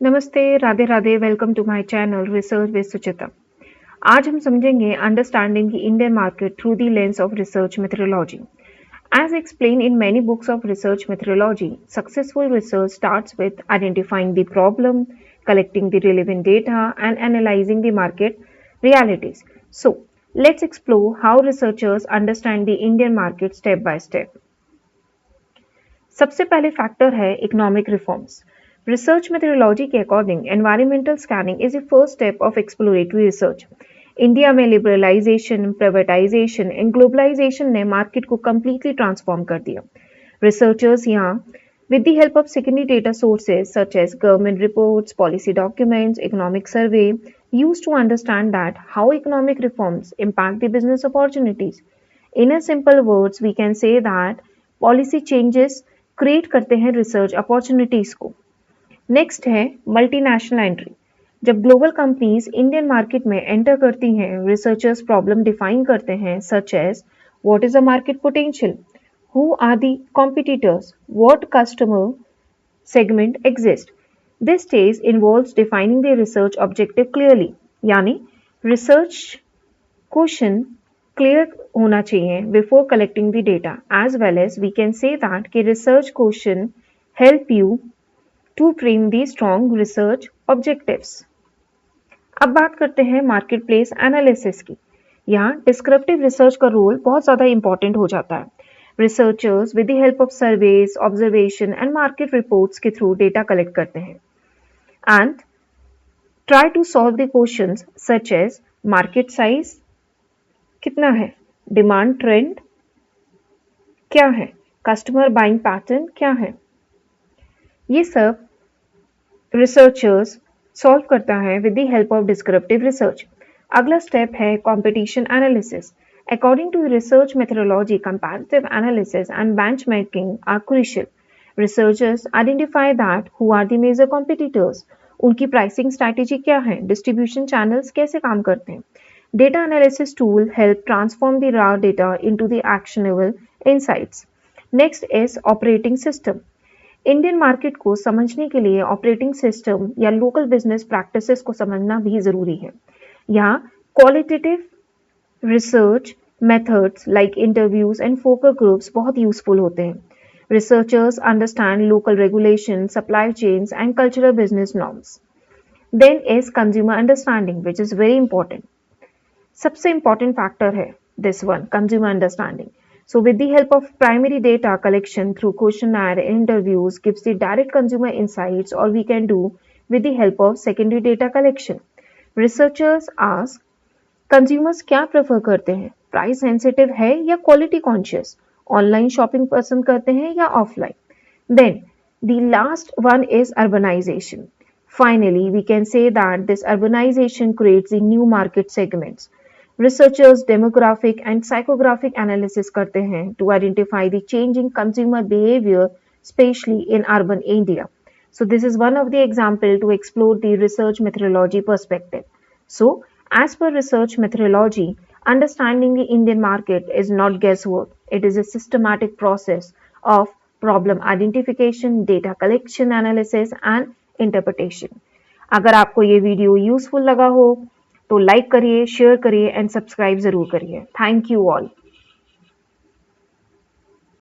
नमस्ते, Radhe Radhe, welcome to my channel research with Suchita. आज हम समझेंगे understanding the Indian market through the lens of research methodology. As explained in many books of research methodology, successful research starts with identifying the problem, collecting the relevant data, and analyzing the market realities. So, let's explore how researchers understand the Indian market step by step. सबसे पहले factor है economic reforms. Research methodology के according environmental scanning is the first step of exploratory research. India में liberalisation, privatisation and globalisation ने market को completely transform कर दिया। Researchers यहाँ with the help of secondary data sources such as government reports, policy documents, economic survey, used to understand that how economic reforms impact the business opportunities. In a simple words, we can say that policy changes create करते हैं research opportunities को। Next है multinational entry. जब global companies Indian market में enter करती हैं, researchers problem define करते हैं such as what is the market potential, who are the competitors, what customer segment exist. This stage involves defining the research objective clearly, यानी research question clear होना चाहिए before collecting the data, as well as we can say that कि research question help you to frame the strong research objectives. अब बात करते हैं market place analysis की। यहाँ डिस्क्रिप्टिव रिसर्च का रोल बहुत ज़्यादा इंपॉर्टेंट हो जाता है। Researchers with the help of surveys, observation and market reports के थ्रू डेटा कलेक्ट करते हैं and try to solve the questions such as market size कितना है, डिमांड ट्रेंड क्या है, कस्टमर बाइंग पैटर्न क्या है। ये सब रिसर्चर्स सॉल्व करता है with the help of descriptive research. अगला स्टेप है competition analysis. According to research methodology, comparative analysis and benchmarking are crucial. Researchers identify that who are the major competitors, उनकी pricing strategy क्या है, distribution channels कैसे काम करते हैं। Data analysis tool help transform the raw data into the actionable insights. Next is operating system. Indian market को समझने के लिए ऑपरेटिंग सिस्टम या लोकल बिजनेस प्रैक्टिसेस को समझना भी जरूरी है। यहाँ qualitative research methods like interviews and focus groups बहुत यूजफुल होते हैं। Researchers understand local regulation, supply chains and cultural business norms. Then is consumer understanding which is very important. सबसे इंपॉर्टेंट फैक्टर है this one, consumer understanding. So with the help of primary data collection through questionnaire interviews gives the direct consumer insights, or we can do with the help of secondary data collection. Researchers ask consumers क्या prefer करते हैं, price sensitive है या quality conscious, online shopping पसंद करते हैं या offline. Then the last one is urbanization. Finally, we can say that this urbanization creates the new market segments. Researchers demographic and psychographic analysis करते हैं to identify the changing consumer behavior, especially in urban India. So this is one of the example to explore the research methodology perspective. So as per research methodology, understanding the Indian market is not guesswork. It is a systematic process of problem identification, data collection, analysis and interpretation. अगर आपको ये video useful लगा हो तो like करिए, share करिए and subscribe जरूर करिए। Thank you all.